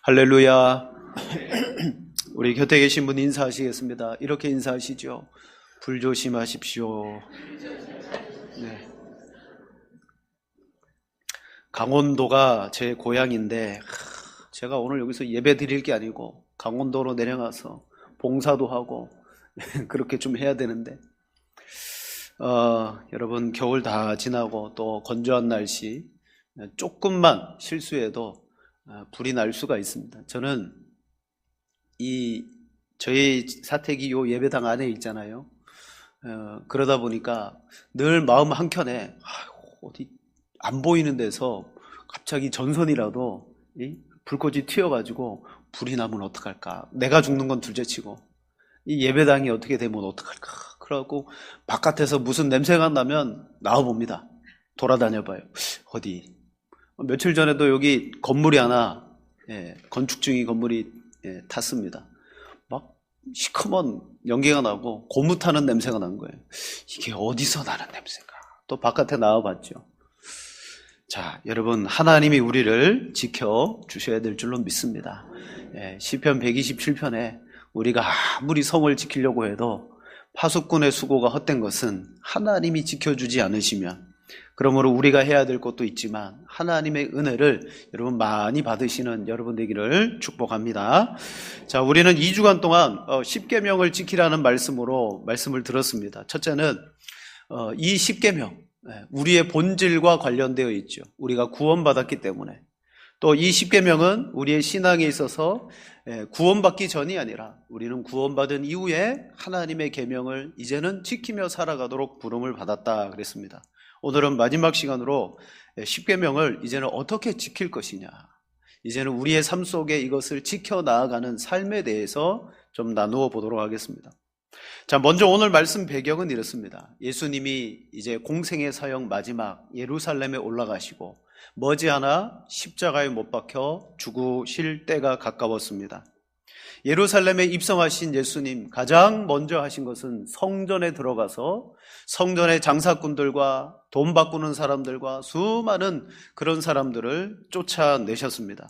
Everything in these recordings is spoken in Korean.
할렐루야. 우리 곁에 계신 분 인사하시겠습니다. 이렇게 인사하시죠. 불조심하십시오. 네. 강원도가 제 고향인데 제가 오늘 여기서 예배 드릴 게 아니고 강원도로 내려가서 봉사도 하고 그렇게 좀 해야 되는데 여러분 겨울 다 지나고 또 건조한 날씨 조금만 실수해도 불이 날 수가 있습니다. 저는 저희 사택이 요 예배당 안에 있잖아요. 그러다 보니까 늘 마음 한켠에 어디 안 보이는 데서 갑자기 전선이라도 불꽃이 튀어가지고 불이 나면 어떡할까? 내가 죽는 건 둘째치고 이 예배당이 어떻게 되면 어떡할까? 그래갖고 바깥에서 무슨 냄새가 나면 나와봅니다. 돌아다녀봐요. 어디? 며칠 전에도 여기 건물이 하나 건축 중인 건물이 탔습니다. 막 시커먼 연기가 나고 고무 타는 냄새가 난 거예요. 이게 어디서 나는 냄새가? 또 바깥에 나와봤죠. 자, 여러분 하나님이 우리를 지켜주셔야 될 줄로 믿습니다. 시편 127편에 우리가 아무리 성을 지키려고 해도 파수꾼의 수고가 헛된 것은 하나님이 지켜주지 않으시면, 그러므로 우리가 해야 될 것도 있지만 하나님의 은혜를 여러분 많이 받으시는 여러분 되기를 축복합니다. 자, 우리는 2주간 동안 10계명을 지키라는 말씀을 들었습니다. 첫째는 이 10계명, 우리의 본질과 관련되어 있죠. 우리가 구원받았기 때문에. 또 이 10계명은 우리의 신앙에 있어서 구원받기 전이 아니라 우리는 구원받은 이후에 하나님의 계명을 이제는 지키며 살아가도록 부름을 받았다 그랬습니다. 오늘은 마지막 시간으로 10계명을 이제는 어떻게 지킬 것이냐, 이제는 우리의 삶 속에 이것을 지켜나가는 삶에 대해서 좀 나누어 보도록 하겠습니다. 자, 먼저 오늘 말씀 배경은 이렇습니다. 예수님이 이제 공생의 사역 마지막 예루살렘에 올라가시고 머지않아 십자가에 못 박혀 죽으실 때가 가까웠습니다. 예루살렘에 입성하신 예수님, 가장 먼저 하신 것은 성전에 들어가서 성전의 장사꾼들과 돈 바꾸는 사람들과 수많은 그런 사람들을 쫓아내셨습니다.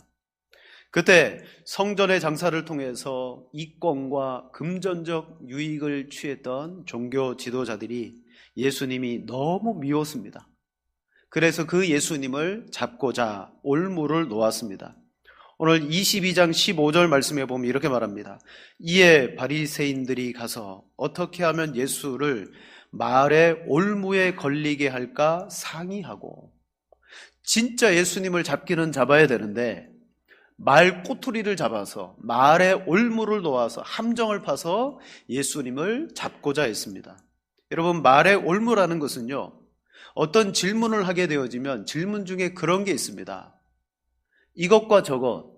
그때 성전의 장사를 통해서 이권과 금전적 유익을 취했던 종교 지도자들이 예수님이 너무 미웠습니다. 그래서 그 예수님을 잡고자 올무를 놓았습니다. 오늘 22장 15절 말씀에 보면 이렇게 말합니다. 이에 바리새인들이 가서 어떻게 하면 예수를 말의 올무에 걸리게 할까 상의하고, 진짜 예수님을 잡기는 잡아야 되는데 말 꼬투리를 잡아서 말의 올무를 놓아서 함정을 파서 예수님을 잡고자 했습니다. 여러분, 말의 올무라는 것은요, 어떤 질문을 하게 되어지면 질문 중에 그런 게 있습니다. 이것과 저것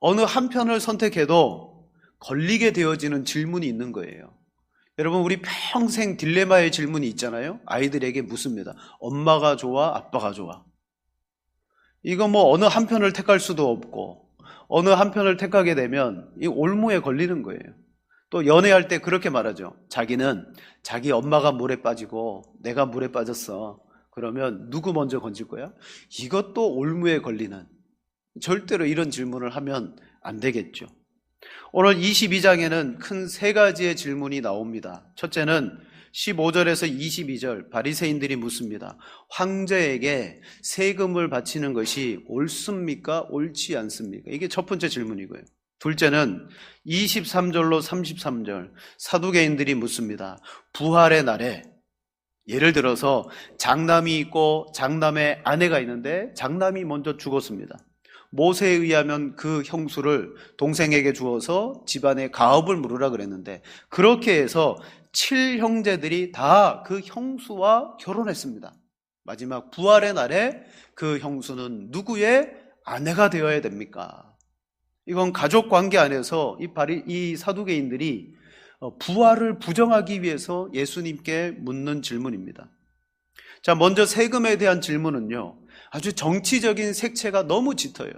어느 한편을 선택해도 걸리게 되어지는 질문이 있는 거예요. 여러분, 우리 평생 딜레마의 질문이 있잖아요. 아이들에게 묻습니다. 엄마가 좋아, 아빠가 좋아? 이거 어느 한편을 택할 수도 없고 어느 한편을 택하게 되면 이 올무에 걸리는 거예요. 또 연애할 때 그렇게 말하죠. 자기는 자기 엄마가 물에 빠지고 내가 물에 빠졌어. 그러면 누구 먼저 건질 거야? 이것도 올무에 걸리는, 절대로 이런 질문을 하면 안 되겠죠. 오늘 22장에는 큰 세 가지의 질문이 나옵니다. 첫째는 15절에서 22절 바리새인들이 묻습니다. 황제에게 세금을 바치는 것이 옳습니까? 옳지 않습니까? 이게 첫 번째 질문이고요. 둘째는 23절로 33절 사두개인들이 묻습니다. 부활의 날에, 예를 들어서 장남이 있고 장남의 아내가 있는데 장남이 먼저 죽었습니다. 모세에 의하면 그 형수를 동생에게 주어서 집안에 가업을 물으라 그랬는데, 그렇게 해서 7형제들이 다 그 형수와 결혼했습니다. 마지막 부활의 날에 그 형수는 누구의 아내가 되어야 됩니까? 이건 가족 관계 안에서 이 사두개인들이 부활을 부정하기 위해서 예수님께 묻는 질문입니다. 자, 먼저 세금에 대한 질문은요, 아주 정치적인 색채가 너무 짙어요.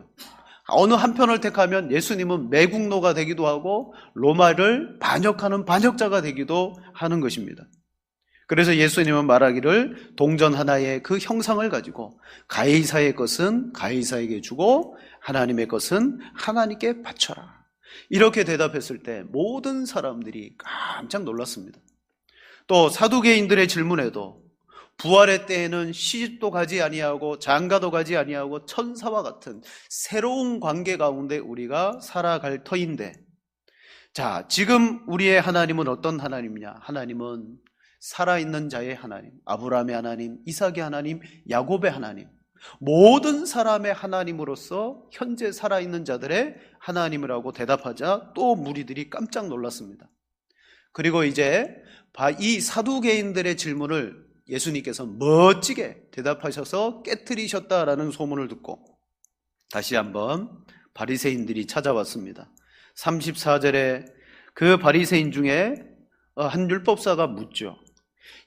어느 한편을 택하면 예수님은 매국노가 되기도 하고 로마를 반역하는 반역자가 되기도 하는 것입니다. 그래서 예수님은 말하기를 동전 하나의 그 형상을 가지고 가이사의 것은 가이사에게 주고 하나님의 것은 하나님께 바쳐라. 이렇게 대답했을 때 모든 사람들이 깜짝 놀랐습니다. 또 사두개인들의 질문에도 부활의 때에는 시집도 가지 아니하고 장가도 가지 아니하고 천사와 같은 새로운 관계 가운데 우리가 살아갈 터인데, 자, 지금 우리의 하나님은 어떤 하나님이냐? 하나님은 살아있는 자의 하나님, 아브라함의 하나님, 이삭의 하나님, 야곱의 하나님, 모든 사람의 하나님으로서 현재 살아있는 자들의 하나님이라고 대답하자 또 무리들이 깜짝 놀랐습니다. 그리고 이제 이 사두개인들의 질문을 예수님께서 멋지게 대답하셔서 깨트리셨다라는 소문을 듣고 다시 한번 바리새인들이 찾아왔습니다. 34절에 그 바리새인 중에 한 율법사가 묻죠.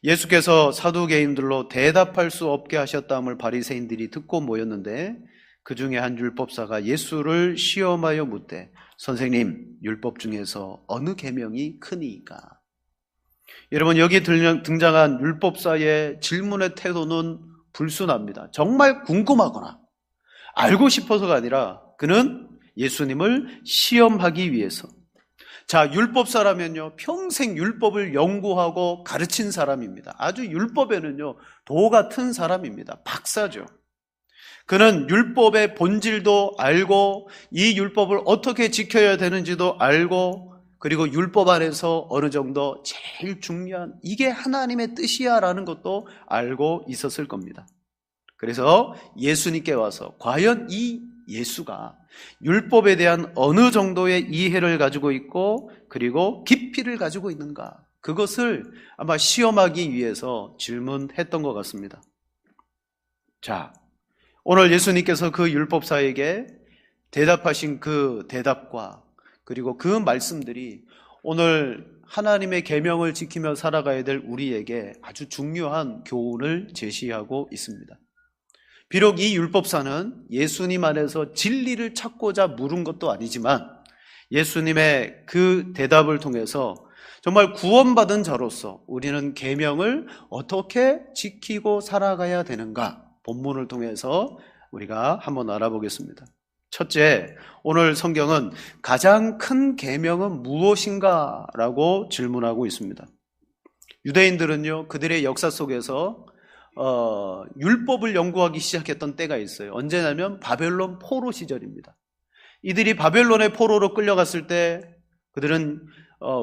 예수께서 사두개인들로 대답할 수 없게 하셨다함을 바리새인들이 듣고 모였는데 그 중에 한 율법사가 예수를 시험하여 묻되 선생님, 율법 중에서 어느 계명이 크니까? 여러분, 여기 등장한 율법사의 질문의 태도는 불순합니다. 정말 궁금하거나 알고 싶어서가 아니라 그는 예수님을 시험하기 위해서. 자, 율법사라면요, 평생 율법을 연구하고 가르친 사람입니다. 아주 율법에는요, 도 같은 사람입니다. 박사죠. 그는 율법의 본질도 알고 이 율법을 어떻게 지켜야 되는지도 알고, 그리고 율법 안에서 어느 정도 제일 중요한 이게 하나님의 뜻이야 라는 것도 알고 있었을 겁니다. 그래서 예수님께 와서 과연 이 예수가 율법에 대한 어느 정도의 이해를 가지고 있고 그리고 깊이를 가지고 있는가, 그것을 아마 시험하기 위해서 질문했던 것 같습니다. 자, 오늘 예수님께서 그 율법사에게 대답하신 그 대답과 그리고 그 말씀들이 오늘 하나님의 계명을 지키며 살아가야 될 우리에게 아주 중요한 교훈을 제시하고 있습니다. 비록 이 율법사는 예수님 안에서 진리를 찾고자 물은 것도 아니지만 예수님의 그 대답을 통해서 정말 구원받은 자로서 우리는 계명을 어떻게 지키고 살아가야 되는가, 본문을 통해서 우리가 한번 알아보겠습니다. 첫째, 오늘 성경은 가장 큰 계명은 무엇인가? 라고 질문하고 있습니다. 유대인들은요, 그들의 역사 속에서 율법을 연구하기 시작했던 때가 있어요. 언제냐면 바벨론 포로 시절입니다. 이들이 바벨론의 포로로 끌려갔을 때 그들은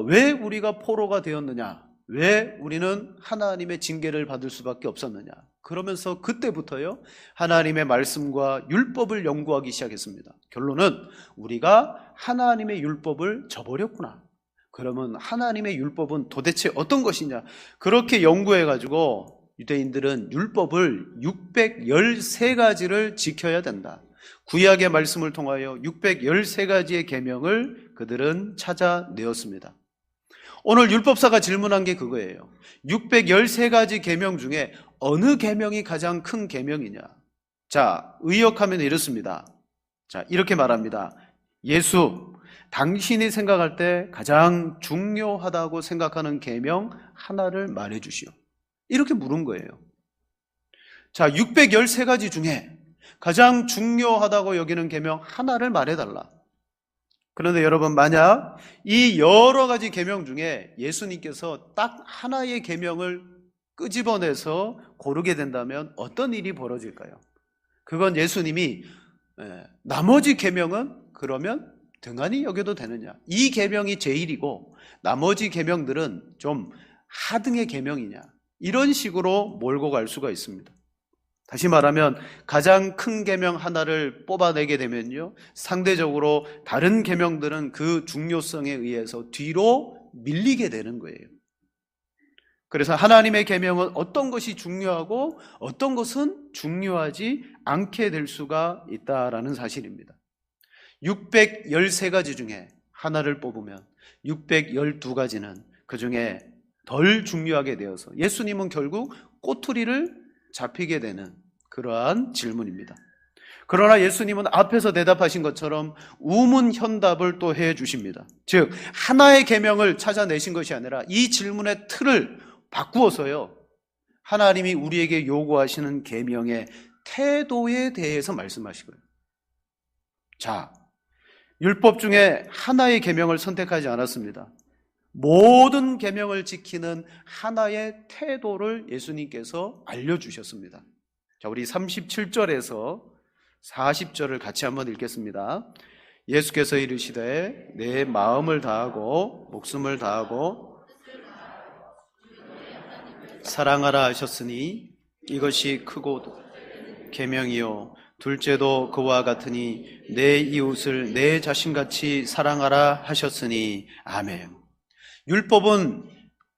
왜 우리가 포로가 되었느냐? 왜 우리는 하나님의 징계를 받을 수밖에 없었느냐? 그러면서 그때부터요, 하나님의 말씀과 율법을 연구하기 시작했습니다. 결론은 우리가 하나님의 율법을 저버렸구나. 그러면 하나님의 율법은 도대체 어떤 것이냐? 그렇게 연구해가지고 유대인들은 율법을 613가지를 지켜야 된다. 구약의 말씀을 통하여 613가지의 계명을 그들은 찾아내었습니다. 오늘 율법사가 질문한 게 그거예요. 613가지 계명 중에 어느 계명이 가장 큰 계명이냐? 자, 의역하면 이렇습니다. 자, 이렇게 말합니다. 예수, 당신이 생각할 때 가장 중요하다고 생각하는 계명 하나를 말해 주시오. 이렇게 물은 거예요. 자, 613가지 중에 가장 중요하다고 여기는 계명 하나를 말해달라. 그런데 여러분, 만약 이 여러 가지 계명 중에 예수님께서 딱 하나의 계명을 끄집어내서 고르게 된다면 어떤 일이 벌어질까요? 그건 예수님이 나머지 계명은 그러면 등한히 여겨도 되느냐? 이 계명이 제일이고 나머지 계명들은 좀 하등의 계명이냐? 이런 식으로 몰고 갈 수가 있습니다. 다시 말하면 가장 큰 계명 하나를 뽑아내게 되면요, 상대적으로 다른 계명들은 그 중요성에 의해서 뒤로 밀리게 되는 거예요. 그래서 하나님의 계명은 어떤 것이 중요하고 어떤 것은 중요하지 않게 될 수가 있다라는 사실입니다. 613가지 중에 하나를 뽑으면 612가지는 그 중에 덜 중요하게 되어서 예수님은 결국 꼬투리를 잡히게 되는 그러한 질문입니다. 그러나 예수님은 앞에서 대답하신 것처럼 우문현답을 또 해 주십니다. 즉, 하나의 계명을 찾아내신 것이 아니라 이 질문의 틀을 바꾸어서요, 하나님이 우리에게 요구하시는 계명의 태도에 대해서 말씀하시고요. 자, 율법 중에 하나의 계명을 선택하지 않았습니다. 모든 계명을 지키는 하나의 태도를 예수님께서 알려주셨습니다. 자, 우리 37절에서 40절을 같이 한번 읽겠습니다. 예수께서 이르시되 내 마음을 다하고 목숨을 다하고 사랑하라 하셨으니 이것이 크고 계명이요 둘째도 그와 같으니 내 이웃을 내 자신같이 사랑하라 하셨으니 아멘. 율법은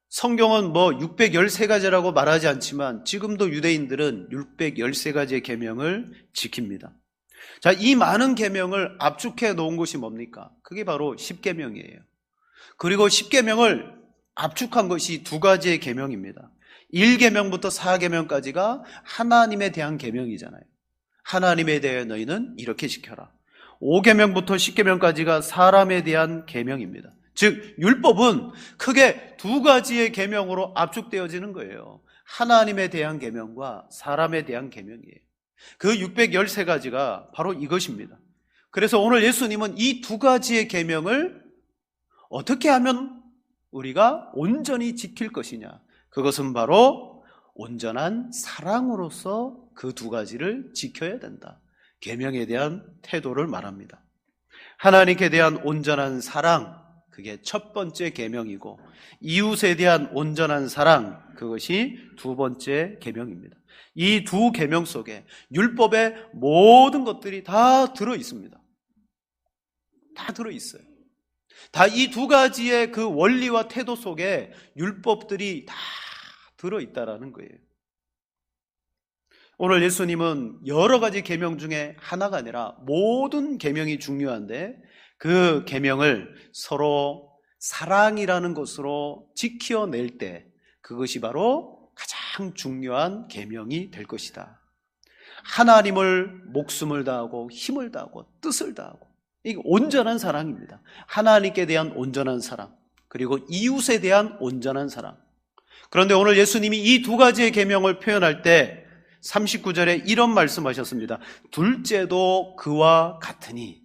성경은 613가지라고 말하지 않지만 지금도 유대인들은 613가지의 계명을 지킵니다. 자, 이 많은 계명을 압축해 놓은 것이 뭡니까? 그게 바로 10계명이에요. 그리고 10계명을 압축한 것이 두 가지의 계명입니다. 1계명부터 4계명까지가 하나님에 대한 계명이잖아요. 하나님에 대해 너희는 이렇게 지켜라. 5계명부터 10계명까지가 사람에 대한 계명입니다. 즉 율법은 크게 두 가지의 계명으로 압축되어지는 거예요. 하나님에 대한 계명과 사람에 대한 계명이에요. 그 613가지가 바로 이것입니다. 그래서 오늘 예수님은 이 두 가지의 계명을 어떻게 하면 우리가 온전히 지킬 것이냐, 그것은 바로 온전한 사랑으로서 그 두 가지를 지켜야 된다. 계명에 대한 태도를 말합니다. 하나님께 대한 온전한 사랑, 그게 첫 번째 계명이고 이웃에 대한 온전한 사랑, 그것이 두 번째 계명입니다. 이 두 계명 속에 율법의 모든 것들이 다 들어 있습니다. 다 들어 있어요. 다 이 두 가지의 그 원리와 태도 속에 율법들이 다 들어 있다라는 거예요. 오늘 예수님은 여러 가지 계명 중에 하나가 아니라 모든 계명이 중요한데 그 계명을 서로 사랑이라는 것으로 지켜낼 때 그것이 바로 가장 중요한 계명이 될 것이다. 하나님을 목숨을 다하고 힘을 다하고 뜻을 다하고, 이게 온전한 사랑입니다. 하나님께 대한 온전한 사랑, 그리고 이웃에 대한 온전한 사랑. 그런데 오늘 예수님이 이 두 가지의 계명을 표현할 때 39절에 이런 말씀하셨습니다. 둘째도 그와 같으니.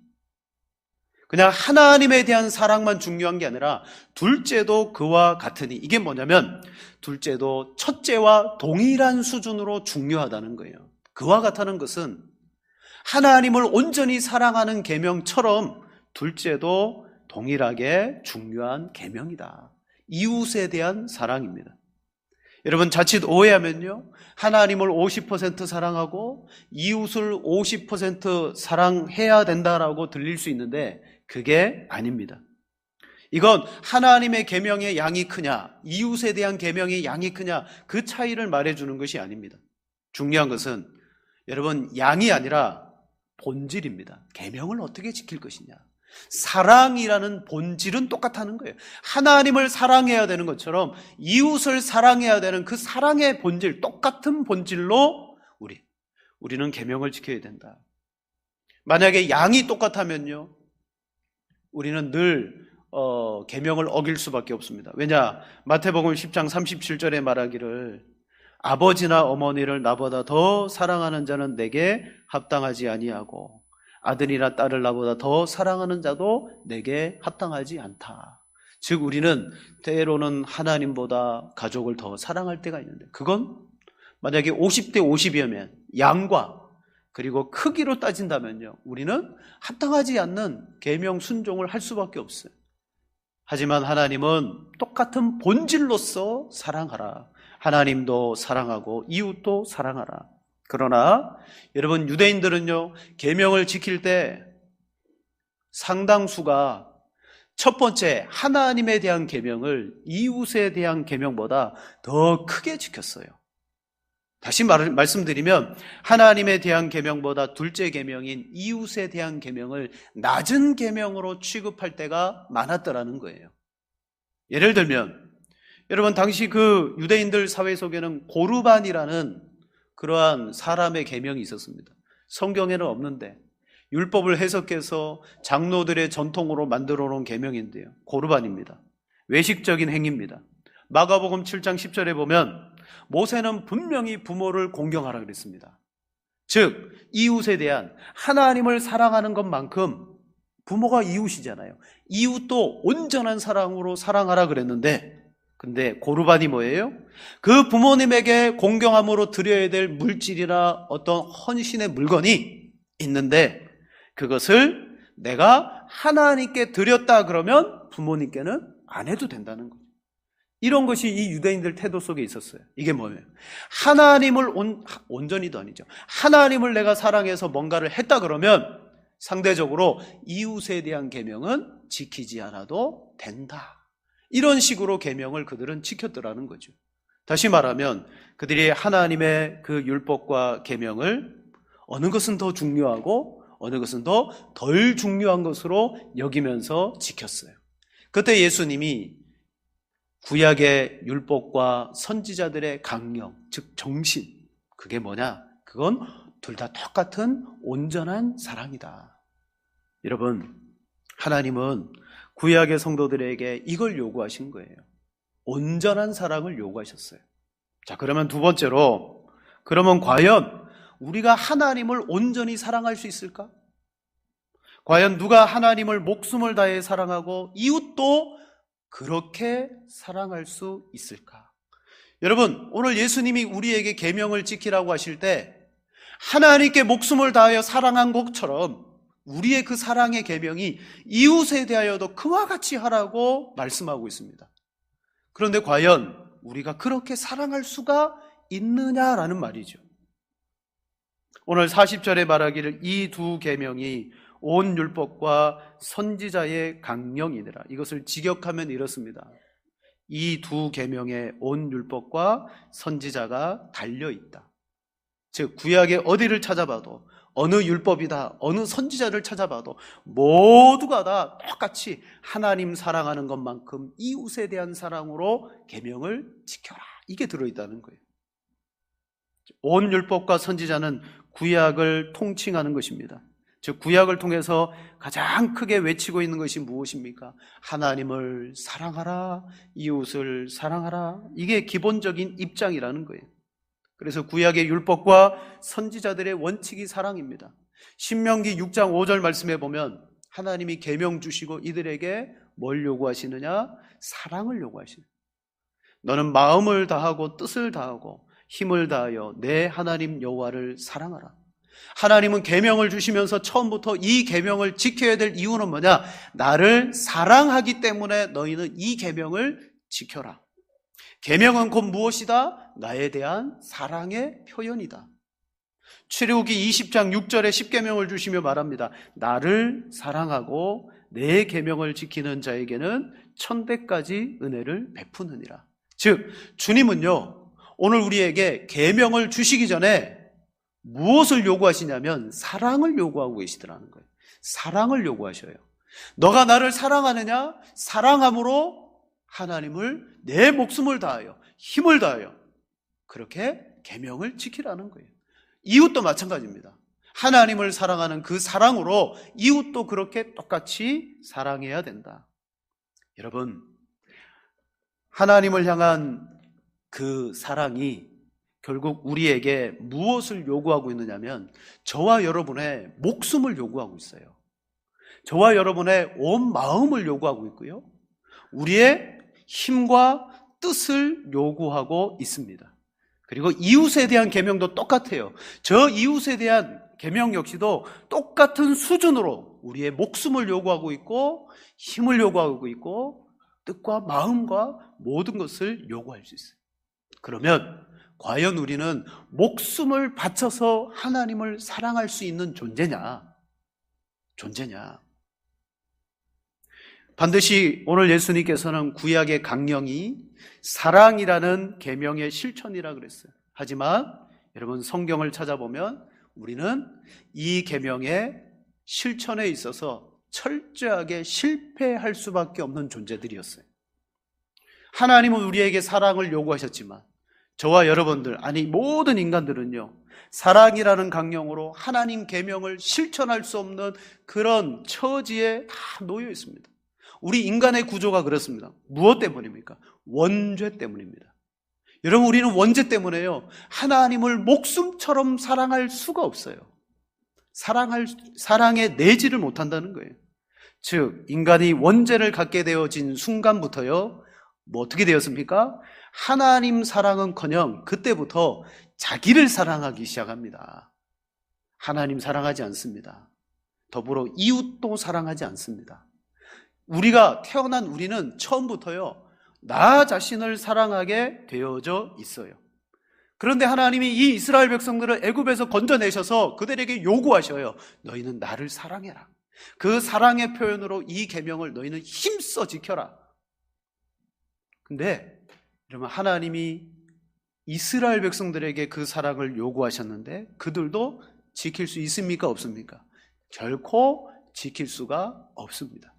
그냥 하나님에 대한 사랑만 중요한 게 아니라 둘째도 그와 같으니. 이게 뭐냐면 둘째도 첫째와 동일한 수준으로 중요하다는 거예요. 그와 같다는 것은 하나님을 온전히 사랑하는 계명처럼 둘째도 동일하게 중요한 계명이다. 이웃에 대한 사랑입니다. 여러분, 자칫 오해하면요, 하나님을 50% 사랑하고 이웃을 50% 사랑해야 된다라고 들릴 수 있는데 그게 아닙니다. 이건 하나님의 계명의 양이 크냐, 이웃에 대한 계명의 양이 크냐, 그 차이를 말해주는 것이 아닙니다. 중요한 것은 여러분, 양이 아니라 본질입니다. 계명을 어떻게 지킬 것이냐. 사랑이라는 본질은 똑같다는 거예요. 하나님을 사랑해야 되는 것처럼 이웃을 사랑해야 되는 그 사랑의 본질, 똑같은 본질로 우리는 계명을 지켜야 된다. 만약에 양이 똑같다면요, 우리는 늘 계명을 어길 수밖에 없습니다. 왜냐? 마태복음 10장 37절에 말하기를 아버지나 어머니를 나보다 더 사랑하는 자는 내게 합당하지 아니하고 아들이나 딸을 나보다 더 사랑하는 자도 내게 합당하지 않다. 즉 우리는 때로는 하나님보다 가족을 더 사랑할 때가 있는데, 그건 만약에 50대 50이면 양과 그리고 크기로 따진다면요, 우리는 합당하지 않는 계명 순종을 할 수밖에 없어요. 하지만 하나님은 똑같은 본질로서 사랑하라. 하나님도 사랑하고 이웃도 사랑하라. 그러나 여러분, 유대인들은요, 계명을 지킬 때 상당수가 첫 번째 하나님에 대한 계명을 이웃에 대한 계명보다 더 크게 지켰어요. 다시 말씀드리면 하나님에 대한 계명보다 둘째 계명인 이웃에 대한 계명을 낮은 계명으로 취급할 때가 많았더라는 거예요. 예를 들면 여러분, 당시 그 유대인들 사회 속에는 고르반이라는 그러한 사람의 계명이 있었습니다. 성경에는 없는데 율법을 해석해서 장로들의 전통으로 만들어 놓은 계명인데요, 고르반입니다. 외식적인 행위입니다. 마가복음 7장 10절에 보면 모세는 분명히 부모를 공경하라 그랬습니다. 즉 이웃에 대한 하나님을 사랑하는 것만큼 부모가 이웃이잖아요. 이웃도 온전한 사랑으로 사랑하라 그랬는데, 근데 고르반이 뭐예요? 그 부모님에게 공경함으로 드려야 될 물질이나 어떤 헌신의 물건이 있는데 그것을 내가 하나님께 드렸다 그러면 부모님께는 안 해도 된다는 거죠. 이런 것이 이 유대인들 태도 속에 있었어요. 이게 뭐예요? 하나님을 온전히도 아니죠. 하나님을 내가 사랑해서 뭔가를 했다 그러면 상대적으로 이웃에 대한 계명은 지키지 않아도 된다. 이런 식으로 계명을 그들은 지켰더라는 거죠. 다시 말하면 그들이 하나님의 그 율법과 계명을 어느 것은 더 중요하고 어느 것은 더 덜 중요한 것으로 여기면서 지켰어요. 그때 예수님이 구약의 율법과 선지자들의 강령, 즉 정신, 그게 뭐냐? 그건 둘 다 똑같은 온전한 사랑이다. 여러분, 하나님은 구약의 성도들에게 이걸 요구하신 거예요. 온전한 사랑을 요구하셨어요. 자, 그러면 두 번째로, 그러면 과연 우리가 하나님을 온전히 사랑할 수 있을까? 과연 누가 하나님을 목숨을 다해 사랑하고 이웃도 그렇게 사랑할 수 있을까? 여러분, 오늘 예수님이 우리에게 계명을 지키라고 하실 때 하나님께 목숨을 다하여 사랑한 것처럼 우리의 그 사랑의 계명이 이웃에 대하여도 그와 같이 하라고 말씀하고 있습니다. 그런데 과연 우리가 그렇게 사랑할 수가 있느냐라는 말이죠. 오늘 40절에 말하기를 이 두 계명이 온 율법과 선지자의 강령이니라. 이것을 직역하면 이렇습니다. 이 두 계명에 온 율법과 선지자가 달려있다. 즉 구약의 어디를 찾아봐도 어느 율법이다, 어느 선지자를 찾아봐도 모두가 다 똑같이 하나님 사랑하는 것만큼 이웃에 대한 사랑으로 계명을 지켜라. 이게 들어있다는 거예요. 온 율법과 선지자는 구약을 통칭하는 것입니다. 즉 구약을 통해서 가장 크게 외치고 있는 것이 무엇입니까? 하나님을 사랑하라, 이웃을 사랑하라. 이게 기본적인 입장이라는 거예요. 그래서 구약의 율법과 선지자들의 원칙이 사랑입니다. 신명기 6장 5절 말씀에 보면 하나님이 계명 주시고 이들에게 뭘 요구하시느냐? 사랑을 요구하시는. 너는 마음을 다하고 뜻을 다하고 힘을 다하여 내 하나님 여호와를 사랑하라. 하나님은 계명을 주시면서 처음부터 이 계명을 지켜야 될 이유는 뭐냐? 나를 사랑하기 때문에 너희는 이 계명을 지켜라. 계명은 곧 무엇이다? 나에 대한 사랑의 표현이다. 출애굽기 20장 6절에 10계명을 주시며 말합니다. 나를 사랑하고 내 계명을 지키는 자에게는 1000배까지 은혜를 베푸느니라. 즉 주님은요 오늘 우리에게 계명을 주시기 전에 무엇을 요구하시냐면 사랑을 요구하고 계시더라는 거예요. 사랑을 요구하셔요. 너가 나를 사랑하느냐? 사랑함으로 하나님을 내 목숨을 다하여 힘을 다하여 그렇게 계명을 지키라는 거예요. 이웃도 마찬가지입니다. 하나님을 사랑하는 그 사랑으로 이웃도 그렇게 똑같이 사랑해야 된다. 여러분, 하나님을 향한 그 사랑이 결국 우리에게 무엇을 요구하고 있느냐면 저와 여러분의 목숨을 요구하고 있어요. 저와 여러분의 온 마음을 요구하고 있고요. 우리의 힘과 뜻을 요구하고 있습니다. 그리고 이웃에 대한 계명도 똑같아요. 저 이웃에 대한 계명 역시도 똑같은 수준으로 우리의 목숨을 요구하고 있고 힘을 요구하고 있고 뜻과 마음과 모든 것을 요구할 수 있어요. 그러면 과연 우리는 목숨을 바쳐서 하나님을 사랑할 수 있는 존재냐? 반드시 오늘 예수님께서는 구약의 강령이 사랑이라는 계명의 실천이라 그랬어요. 하지만 여러분 성경을 찾아보면 우리는 이 계명의 실천에 있어서 철저하게 실패할 수밖에 없는 존재들이었어요. 하나님은 우리에게 사랑을 요구하셨지만 저와 여러분들, 아니 모든 인간들은요 사랑이라는 강령으로 하나님 계명을 실천할 수 없는 그런 처지에 다 놓여 있습니다. 우리 인간의 구조가 그렇습니다. 무엇 때문입니까? 원죄 때문입니다. 여러분, 우리는 원죄 때문에요, 하나님을 목숨처럼 사랑할 수가 없어요. 사랑에 내지를 못한다는 거예요. 즉, 인간이 원죄를 갖게 되어진 순간부터요, 뭐 어떻게 되었습니까? 하나님 사랑은커녕 그때부터 자기를 사랑하기 시작합니다. 하나님 사랑하지 않습니다. 더불어 이웃도 사랑하지 않습니다. 우리가 태어난 우리는 처음부터요, 나 자신을 사랑하게 되어져 있어요. 그런데 하나님이 이 이스라엘 백성들을 애굽에서 건져내셔서 그들에게 요구하셔요. 너희는 나를 사랑해라. 그 사랑의 표현으로 이 계명을 너희는 힘써 지켜라. 근데 여러분, 하나님이 이스라엘 백성들에게 그 사랑을 요구하셨는데 그들도 지킬 수 있습니까? 없습니까? 결코 지킬 수가 없습니다.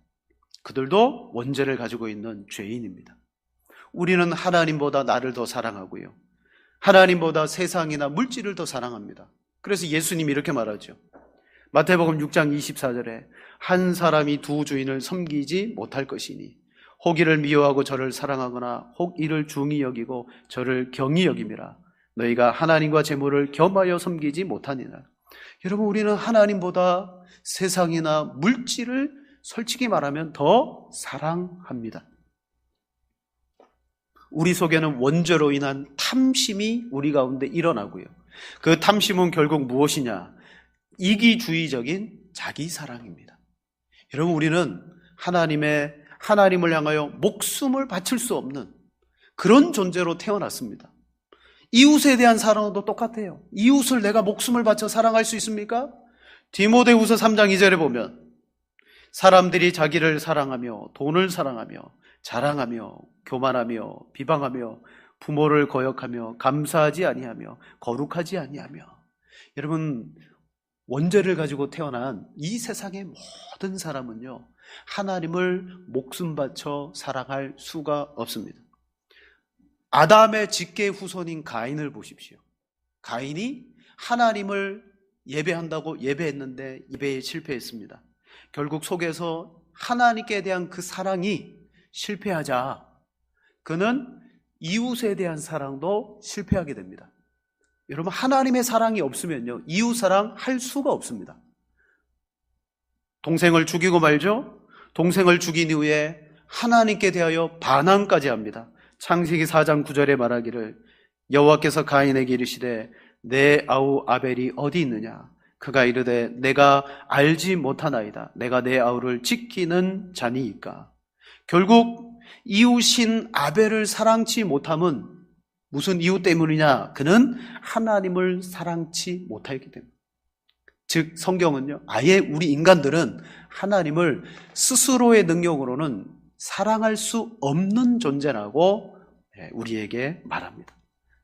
그들도 원죄를 가지고 있는 죄인입니다. 우리는 하나님보다 나를 더 사랑하고요, 하나님보다 세상이나 물질을 더 사랑합니다. 그래서 예수님이 이렇게 말하죠. 마태복음 6장 24절에 한 사람이 두 주인을 섬기지 못할 것이니 혹 이를 미워하고 저를 사랑하거나 혹 이를 중히 여기고 저를 경히 여김이라. 너희가 하나님과 재물을 겸하여 섬기지 못하니라. 여러분, 우리는 하나님보다 세상이나 물질을 솔직히 말하면 더 사랑합니다. 우리 속에는 원죄로 인한 탐심이 우리 가운데 일어나고요, 그 탐심은 결국 무엇이냐? 이기주의적인 자기사랑입니다. 여러분, 우리는 하나님을 향하여 목숨을 바칠 수 없는 그런 존재로 태어났습니다. 이웃에 대한 사랑도 똑같아요. 이웃을 내가 목숨을 바쳐 사랑할 수 있습니까? 디모데후서 3장 2절에 보면 사람들이 자기를 사랑하며 돈을 사랑하며 자랑하며 교만하며 비방하며 부모를 거역하며 감사하지 아니하며 거룩하지 아니하며. 여러분, 원죄를 가지고 태어난 이 세상의 모든 사람은요, 하나님을 목숨 바쳐 사랑할 수가 없습니다. 아담의 직계 후손인 가인을 보십시오. 가인이 하나님을 예배한다고 예배했는데 예배에 실패했습니다. 결국 속에서 하나님께 대한 그 사랑이 실패하자 그는 이웃에 대한 사랑도 실패하게 됩니다. 여러분, 하나님의 사랑이 없으면요, 이웃 사랑 할 수가 없습니다. 동생을 죽이고 말죠. 동생을 죽인 이후에 하나님께 대하여 반항까지 합니다. 창세기 4장 9절에 말하기를 여호와께서 가인에게 이르시되 내 아우 아벨이 어디 있느냐? 그가 이르되 내가 알지 못하나이다. 내가 내 아우를 지키는 자니이까. 결국 이웃인 아벨을 사랑치 못함은 무슨 이유 때문이냐? 그는 하나님을 사랑치 못하기 때문에. 즉, 성경은요, 아예 우리 인간들은 하나님을 스스로의 능력으로는 사랑할 수 없는 존재라고 우리에게 말합니다.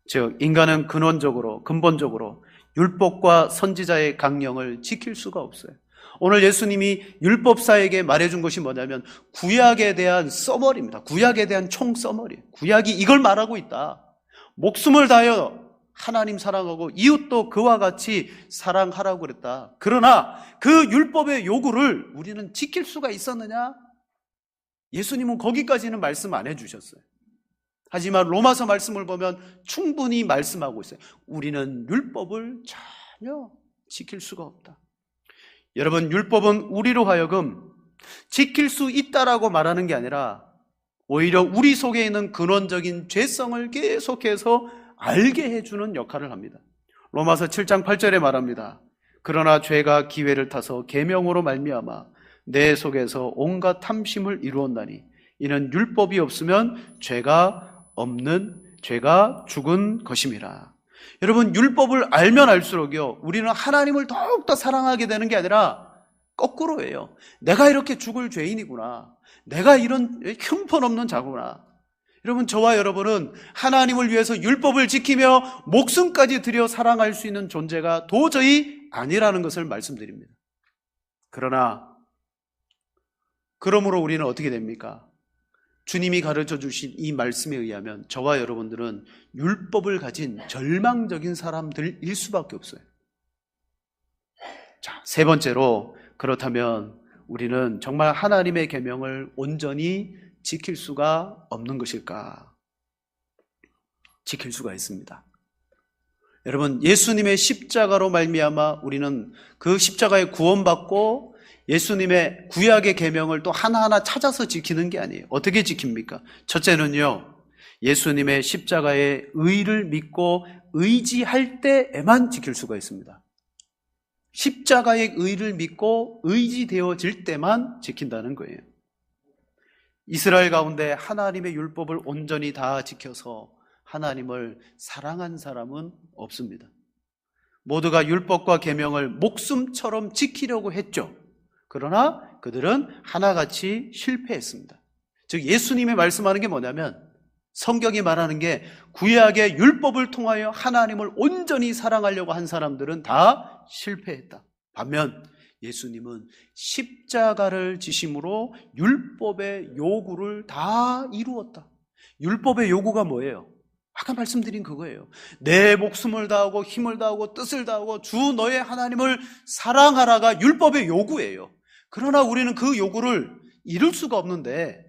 즉, 인간은 근본적으로 율법과 선지자의 강령을 지킬 수가 없어요. 오늘 예수님이 율법사에게 말해준 것이 뭐냐면 구약에 대한 서머리입니다. 구약에 대한 총 서머리. 구약이 이걸 말하고 있다. 목숨을 다하여 하나님 사랑하고 이웃도 그와 같이 사랑하라고 그랬다. 그러나 그 율법의 요구를 우리는 지킬 수가 있었느냐? 예수님은 거기까지는 말씀 안 해주셨어요. 하지만 로마서 말씀을 보면 충분히 말씀하고 있어요. 우리는 율법을 전혀 지킬 수가 없다. 여러분, 율법은 우리로 하여금 지킬 수 있다라고 말하는 게 아니라 오히려 우리 속에 있는 근원적인 죄성을 계속해서 알게 해주는 역할을 합니다. 로마서 7장 8절에 말합니다. 그러나 죄가 기회를 타서 계명으로 말미암아 내 속에서 온갖 탐심을 이루었나니 이는 율법이 없으면 죄가 죽은 것임이라. 여러분, 율법을 알면 알수록요, 우리는 하나님을 더욱더 사랑하게 되는 게 아니라 거꾸로예요. 내가 이렇게 죽을 죄인이구나. 내가 이런 형편없는 자구나. 여러분, 저와 여러분은 하나님을 위해서 율법을 지키며 목숨까지 들여 사랑할 수 있는 존재가 도저히 아니라는 것을 말씀드립니다. 그러므로 우리는 어떻게 됩니까? 주님이 가르쳐 주신 이 말씀에 의하면 저와 여러분들은 율법을 가진 절망적인 사람들일 수밖에 없어요. 자, 세 번째로, 그렇다면 우리는 정말 하나님의 계명을 온전히 지킬 수가 없는 것일까? 지킬 수가 있습니다. 여러분, 예수님의 십자가로 말미암아 우리는 그 십자가에 구원받고 예수님의 구약의 계명을 또 하나하나 찾아서 지키는 게 아니에요. 어떻게 지킵니까? 첫째는요, 예수님의 십자가의 의를 믿고 의지할 때에만 지킬 수가 있습니다. 십자가의 의를 믿고 의지되어질 때만 지킨다는 거예요. 이스라엘 가운데 하나님의 율법을 온전히 다 지켜서 하나님을 사랑한 사람은 없습니다. 모두가 율법과 계명을 목숨처럼 지키려고 했죠. 그러나 그들은 하나같이 실패했습니다. 즉 예수님이 말씀하는 게 뭐냐면, 성경이 말하는 게 구약의 율법을 통하여 하나님을 온전히 사랑하려고 한 사람들은 다 실패했다. 반면 예수님은 십자가를 지심으로 율법의 요구를 다 이루었다. 율법의 요구가 뭐예요? 아까 말씀드린 그거예요. 내 목숨을 다하고 힘을 다하고 뜻을 다하고 주 너의 하나님을 사랑하라가 율법의 요구예요. 그러나 우리는 그 요구를 이룰 수가 없는데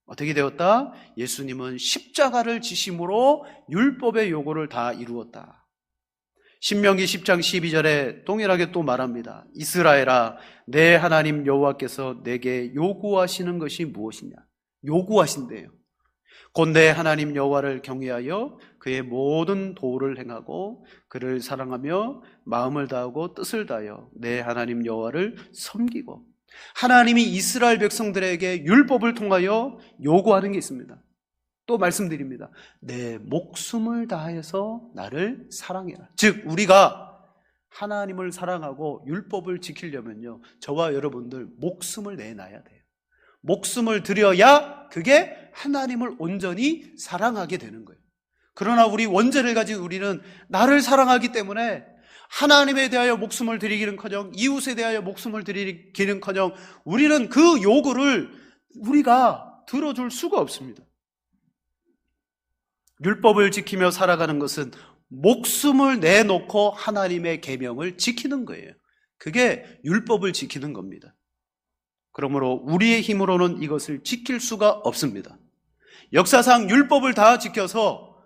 어떻게 되었다? 예수님은 십자가를 지심으로 율법의 요구를 다 이루었다. 신명기 10장 12절에 동일하게 또 말합니다. 이스라엘아, 내 하나님 여호와께서 내게 요구하시는 것이 무엇이냐? 요구하신대요. 곧 내 하나님 여호와를 경외하여 그의 모든 도를 행하고 그를 사랑하며 마음을 다하고 뜻을 다하여 내 하나님 여호와를 섬기고. 하나님이 이스라엘 백성들에게 율법을 통하여 요구하는 게 있습니다. 또 말씀드립니다. 내 목숨을 다해서 나를 사랑해라. 즉 우리가 하나님을 사랑하고 율법을 지키려면요, 저와 여러분들 목숨을 내놔야 돼요. 목숨을 드려야 그게 하나님을 온전히 사랑하게 되는 거예요. 그러나 우리 원죄를 가진 우리는 나를 사랑하기 때문에 하나님에 대하여 목숨을 드리기는커녕 이웃에 대하여 목숨을 드리기는커녕 우리는 그 요구를 우리가 들어줄 수가 없습니다. 율법을 지키며 살아가는 것은 목숨을 내놓고 하나님의 계명을 지키는 거예요. 그게 율법을 지키는 겁니다. 그러므로 우리의 힘으로는 이것을 지킬 수가 없습니다. 역사상 율법을 다 지켜서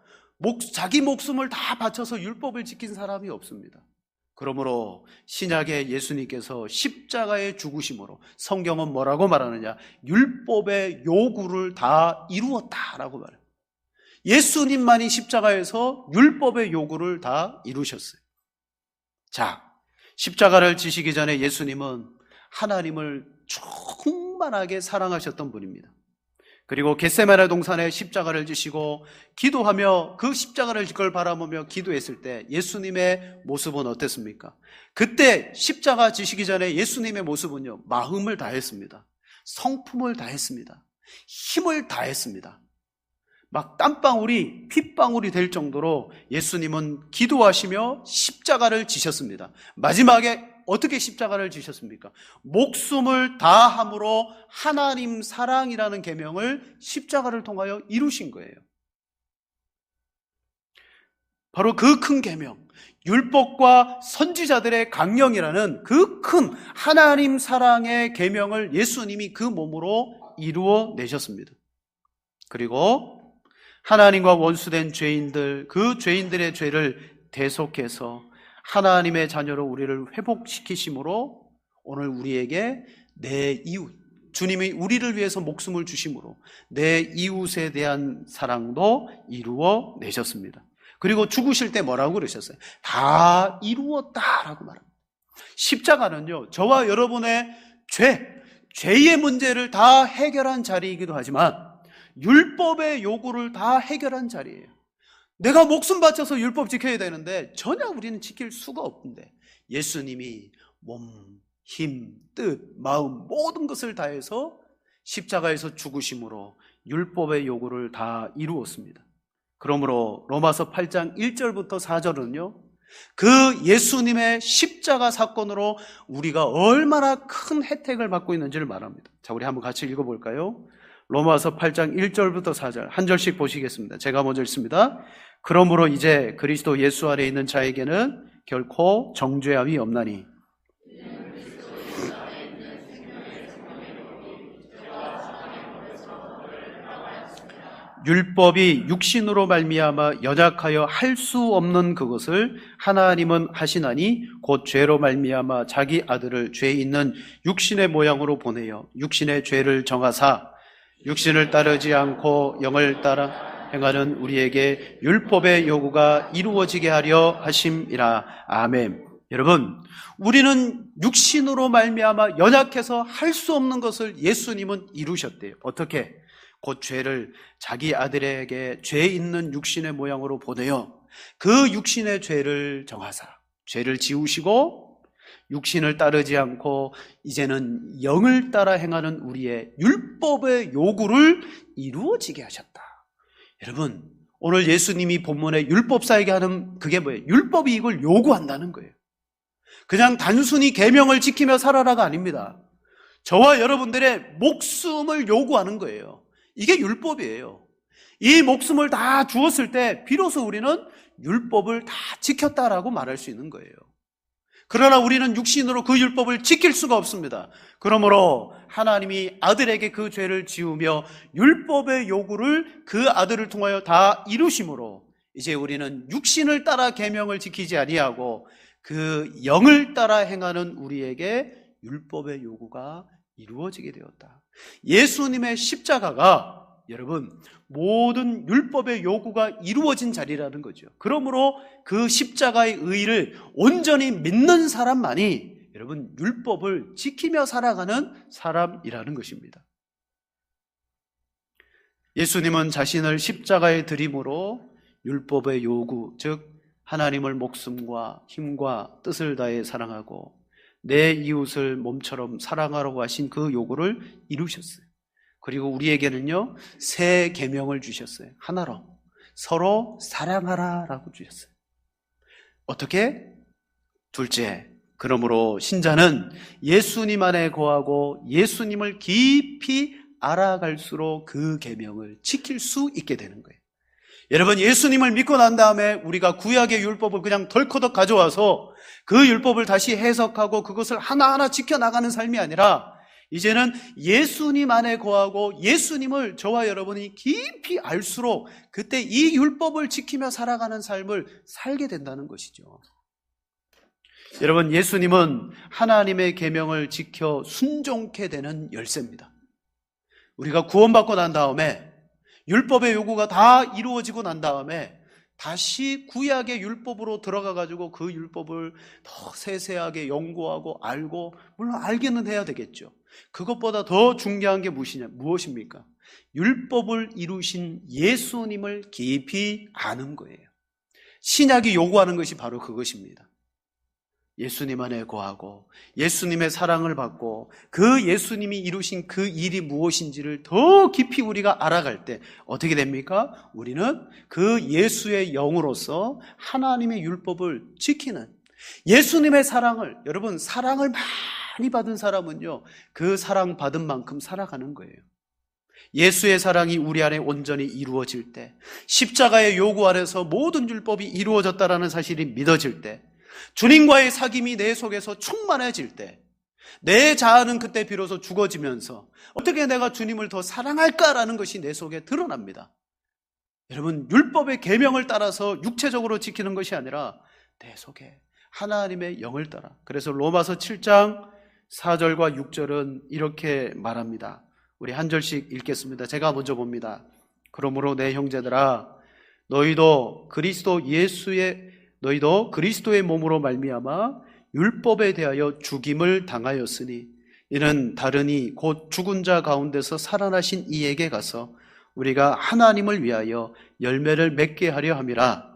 자기 목숨을 다 바쳐서 율법을 지킨 사람이 없습니다. 그러므로 신약의 예수님께서 십자가의 죽으심으로 성경은 뭐라고 말하느냐? 율법의 요구를 다 이루었다라고 말해요. 예수님만이 십자가에서 율법의 요구를 다 이루셨어요. 자, 십자가를 지시기 전에 예수님은 하나님을 충만하게 사랑하셨던 분입니다. 그리고 겟세마네 동산에 십자가를 지시고 기도하며 그 십자가를 질 걸 바라보며 기도했을 때 예수님의 모습은 어땠습니까? 그때 십자가 지시기 전에 예수님의 모습은요, 마음을 다했습니다. 성품을 다했습니다. 힘을 다했습니다. 막 땀방울이 핏방울이 될 정도로 예수님은 기도하시며 십자가를 지셨습니다. 마지막에 어떻게 십자가를 지셨습니까? 목숨을 다함으로 하나님 사랑이라는 계명을 십자가를 통하여 이루신 거예요. 바로 그 큰 계명, 율법과 선지자들의 강령이라는 그 큰 하나님 사랑의 계명을 예수님이 그 몸으로 이루어 내셨습니다. 그리고 하나님과 원수된 죄인들, 그 죄인들의 죄를 대속해서 하나님의 자녀로 우리를 회복시키심으로 오늘 우리에게 내 이웃, 주님이 우리를 위해서 목숨을 주심으로 내 이웃에 대한 사랑도 이루어 내셨습니다. 그리고 죽으실 때 뭐라고 그러셨어요? 다 이루었다라고 말합니다. 십자가는요, 저와 여러분의 죄의 문제를 다 해결한 자리이기도 하지만 율법의 요구를 다 해결한 자리예요. 내가 목숨 바쳐서 율법 지켜야 되는데 전혀 우리는 지킬 수가 없는데 예수님이 몸, 힘, 뜻, 마음 모든 것을 다해서 십자가에서 죽으심으로 율법의 요구를 다 이루었습니다. 그러므로 로마서 8장 1절부터 4절은요, 그 예수님의 십자가 사건으로 우리가 얼마나 큰 혜택을 받고 있는지를 말합니다. 자, 우리 한번 같이 읽어볼까요? 로마서 8장 1절부터 4절 한 절씩 보시겠습니다. 제가 먼저 읽습니다. 그러므로 이제 그리스도 예수 안에 있는 자에게는 결코 정죄함이 없나니 율법이 육신으로 말미암아 연약하여 할 수 없는 그것을 하나님은 하시나니 곧 죄로 말미암아 자기 아들을 죄 있는 육신의 모양으로 보내어 육신의 죄를 정하사 육신을 따르지 않고 영을 따라 행하는 우리에게 율법의 요구가 이루어지게 하려 하심이라. 아멘. 여러분, 우리는 육신으로 말미암아 연약해서 할 수 없는 것을 예수님은 이루셨대요. 어떻게? 곧 죄를 자기 아들에게 죄 있는 육신의 모양으로 보내어 그 육신의 죄를 정하사 죄를 지우시고 육신을 따르지 않고 이제는 영을 따라 행하는 우리의 율법의 요구를 이루어지게 하셨다. 여러분, 오늘 예수님이 본문에 율법사에게 하는 그게 뭐예요? 율법이 이걸 요구한다는 거예요. 그냥 단순히 계명을 지키며 살아라가 아닙니다. 저와 여러분들의 목숨을 요구하는 거예요. 이게 율법이에요. 이 목숨을 다 주었을 때 비로소 우리는 율법을 다 지켰다라고 말할 수 있는 거예요. 그러나 우리는 육신으로 그 율법을 지킬 수가 없습니다. 그러므로 하나님이 아들에게 그 죄를 지우며 율법의 요구를 그 아들을 통하여 다 이루심으로 이제 우리는 육신을 따라 계명을 지키지 아니하고 그 영을 따라 행하는 우리에게 율법의 요구가 이루어지게 되었다. 예수님의 십자가가 여러분 모든 율법의 요구가 이루어진 자리라는 거죠. 그러므로 그 십자가의 의의를 온전히 믿는 사람만이 여러분 율법을 지키며 살아가는 사람이라는 것입니다. 예수님은 자신을 십자가에 드림으로 율법의 요구, 즉 하나님을 목숨과 힘과 뜻을 다해 사랑하고 내 이웃을 몸처럼 사랑하라고 하신 그 요구를 이루셨어요. 그리고 우리에게는요 새 계명을 주셨어요. 하나로 서로 사랑하라라고 주셨어요. 어떻게? 둘째, 그러므로 신자는 예수님 안에 거하고 예수님을 깊이 알아갈수록 그 계명을 지킬 수 있게 되는 거예요. 여러분, 예수님을 믿고 난 다음에 우리가 구약의 율법을 그냥 덜커덕 가져와서 그 율법을 다시 해석하고 그것을 하나하나 지켜나가는 삶이 아니라 이제는 예수님 안에 거하고 예수님을 저와 여러분이 깊이 알수록 그때 이 율법을 지키며 살아가는 삶을 살게 된다는 것이죠. 여러분, 예수님은 하나님의 계명을 지켜 순종케 되는 열쇠입니다. 우리가 구원받고 난 다음에 율법의 요구가 다 이루어지고 난 다음에 다시 구약의 율법으로 들어가가지고 그 율법을 더 세세하게 연구하고 알고, 물론 알기는 해야 되겠죠. 그것보다 더 중요한 게 무엇입니까? 율법을 이루신 예수님을 깊이 아는 거예요. 신약이 요구하는 것이 바로 그것입니다. 예수님 안에 거하고 예수님의 사랑을 받고 그 예수님이 이루신 그 일이 무엇인지를 더 깊이 우리가 알아갈 때 어떻게 됩니까? 우리는 그 예수의 영으로서 하나님의 율법을 지키는 예수님의 사랑을, 여러분 사랑을 많이 받은 사람은요 그 사랑 받은 만큼 살아가는 거예요. 예수의 사랑이 우리 안에 온전히 이루어질 때, 십자가의 요구 안에서 모든 율법이 이루어졌다라는 사실이 믿어질 때, 주님과의 사귐이 내 속에서 충만해질 때, 내 자아는 그때 비로소 죽어지면서 어떻게 내가 주님을 더 사랑할까라는 것이 내 속에 드러납니다. 여러분, 율법의 계명을 따라서 육체적으로 지키는 것이 아니라 내 속에 하나님의 영을 따라. 그래서 로마서 7장 4절과 6절은 이렇게 말합니다. 우리 한 절씩 읽겠습니다. 제가 먼저 봅니다. 그러므로 내 형제들아, 너희도 그리스도의 몸으로 말미암아 율법에 대하여 죽임을 당하였으니 이는 다르니 곧 죽은 자 가운데서 살아나신 이에게 가서 우리가 하나님을 위하여 열매를 맺게 하려 함이라.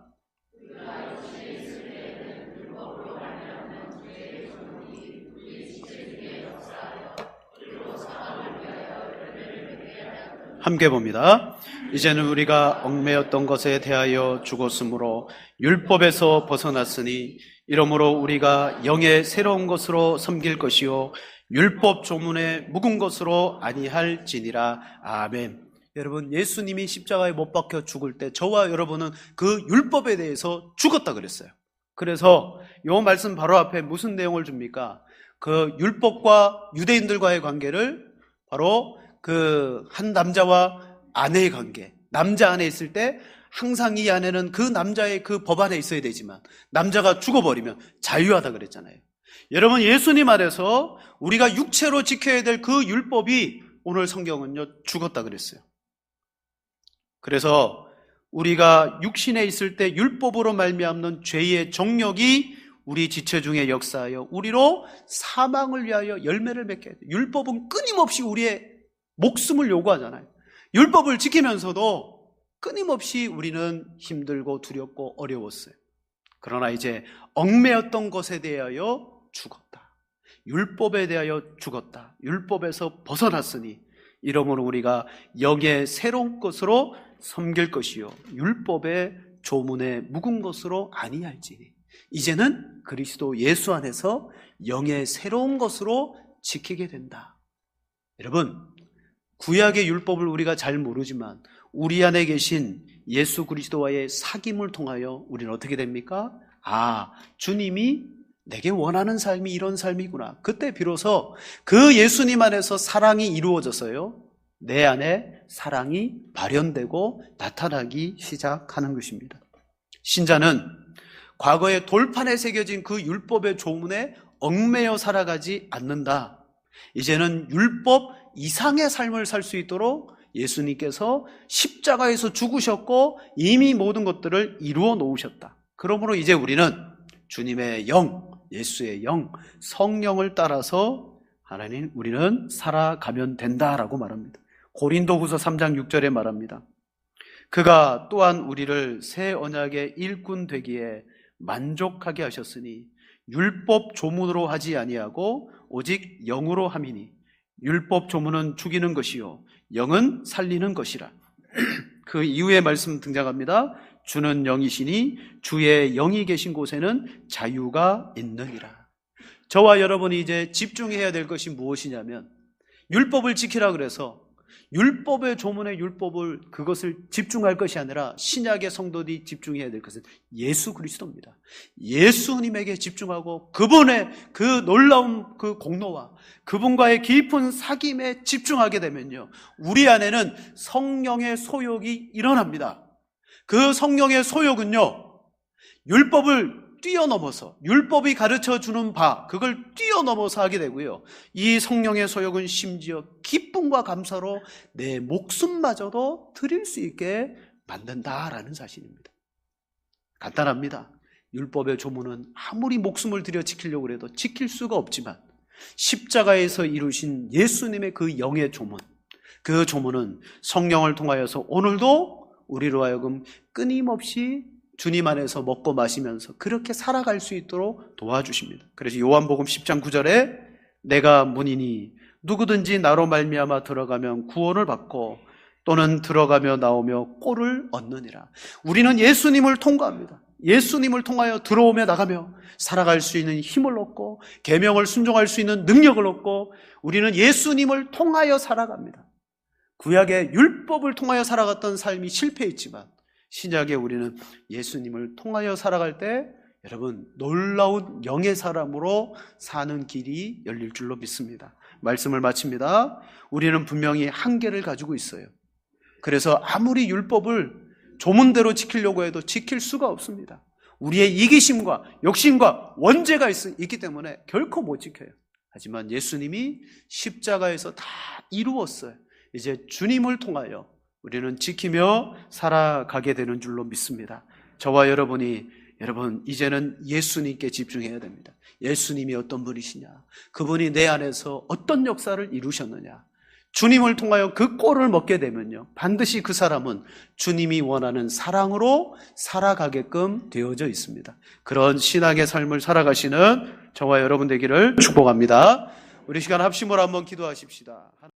함께 봅니다. 이제는 우리가 얽매였던 것에 대하여 죽었으므로 율법에서 벗어났으니 이러므로 우리가 영의 새로운 것으로 섬길 것이요 율법 조문에 묵은 것으로 아니할지니라. 아멘. 여러분, 예수님이 십자가에 못 박혀 죽을 때 저와 여러분은 그 율법에 대해서 죽었다 그랬어요. 그래서 이 말씀 바로 앞에 무슨 내용을 줍니까? 그 율법과 유대인들과의 관계를 바로 그 한 남자와 아내의 관계, 남자 안에 있을 때 항상 이 안에는 그 남자의 그 법 안에 있어야 되지만 남자가 죽어버리면 자유하다 그랬잖아요. 여러분, 예수님 안에서 우리가 육체로 지켜야 될 그 율법이 오늘 성경은요 죽었다 그랬어요. 그래서 우리가 육신에 있을 때 율법으로 말미암는 죄의 정력이 우리 지체 중에 역사하여 우리로 사망을 위하여 열매를 맺게 해요. 율법은 끊임없이 우리의 목숨을 요구하잖아요. 율법을 지키면서도 끊임없이 우리는 힘들고 두렵고 어려웠어요. 그러나 이제 얽매였던 것에 대하여 죽었다. 율법에 대하여 죽었다. 율법에서 벗어났으니 이러므로 우리가 영의 새로운 것으로 섬길 것이요 율법의 조문에 묵은 것으로 아니할지니 이제는 그리스도 예수 안에서 영의 새로운 것으로 지키게 된다. 여러분, 구약의 율법을 우리가 잘 모르지만 우리 안에 계신 예수 그리스도와의 사귐을 통하여 우리는 어떻게 됩니까? 주님이 내게 원하는 삶이 이런 삶이구나. 그때 비로소 그 예수님 안에서 사랑이 이루어져서요 내 안에 사랑이 발현되고 나타나기 시작하는 것입니다. 신자는 과거의 돌판에 새겨진 그 율법의 조문에 얽매여 살아가지 않는다. 이제는 율법 이상의 삶을 살 수 있도록 예수님께서 십자가에서 죽으셨고 이미 모든 것들을 이루어 놓으셨다. 그러므로 이제 우리는 주님의 영, 예수의 영, 성령을 따라서 하나님 우리는 살아가면 된다라고 말합니다. 고린도후서 3장 6절에 말합니다. 그가 또한 우리를 새 언약의 일꾼 되기에 만족하게 하셨으니 율법 조문으로 하지 아니하고 오직 영으로 함이니 율법 조문은 죽이는 것이요 영은 살리는 것이라. 그 이후의 말씀 등장합니다. 주는 영이시니 주의 영이 계신 곳에는 자유가 있느니라. 저와 여러분이 이제 집중해야 될 것이 무엇이냐면 율법을 지키라 그래서 율법의 조문의 율법을 그것을 집중할 것이 아니라 신약의 성도들이 집중해야 될 것은 예수 그리스도입니다. 예수님에게 집중하고 그분의 그 놀라운 그 공로와 그분과의 깊은 사귐에 집중하게 되면요 우리 안에는 성령의 소욕이 일어납니다. 그 성령의 소욕은요 율법을 뛰어넘어서 율법이 가르쳐주는 바 그걸 뛰어넘어서 하게 되고요 이 성령의 소욕은 심지어 기쁨과 감사로 내 목숨마저도 드릴 수 있게 만든다라는 사실입니다. 간단합니다. 율법의 조문은 아무리 목숨을 들여 지키려고 해도 지킬 수가 없지만 십자가에서 이루신 예수님의 그 영의 조문, 그 조문은 성령을 통하여서 오늘도 우리로 하여금 끊임없이 주님 안에서 먹고 마시면서 그렇게 살아갈 수 있도록 도와주십니다. 그래서 요한복음 10장 9절에 내가 문이니 누구든지 나로 말미암아 들어가면 구원을 받고 또는 들어가며 나오며 꼴을 얻느니라. 우리는 예수님을 통과합니다. 예수님을 통하여 들어오며 나가며 살아갈 수 있는 힘을 얻고 계명을 순종할 수 있는 능력을 얻고 우리는 예수님을 통하여 살아갑니다. 구약의 율법을 통하여 살아갔던 삶이 실패했지만 신약에 우리는 예수님을 통하여 살아갈 때 여러분 놀라운 영의 사람으로 사는 길이 열릴 줄로 믿습니다. 말씀을 마칩니다. 우리는 분명히 한계를 가지고 있어요. 그래서 아무리 율법을 조문대로 지키려고 해도 지킬 수가 없습니다. 우리의 이기심과 욕심과 원죄가 있기 때문에 결코 못 지켜요. 하지만 예수님이 십자가에서 다 이루었어요. 이제 주님을 통하여 우리는 지키며 살아가게 되는 줄로 믿습니다. 저와 여러분 이제는 예수님께 집중해야 됩니다. 예수님이 어떤 분이시냐, 그분이 내 안에서 어떤 역사를 이루셨느냐, 주님을 통하여 그 꼴을 먹게 되면요 반드시 그 사람은 주님이 원하는 사랑으로 살아가게끔 되어져 있습니다. 그런 신앙의 삶을 살아가시는 저와 여러분 되기를 축복합니다. 우리 시간 합심으로 한번 기도하십시다.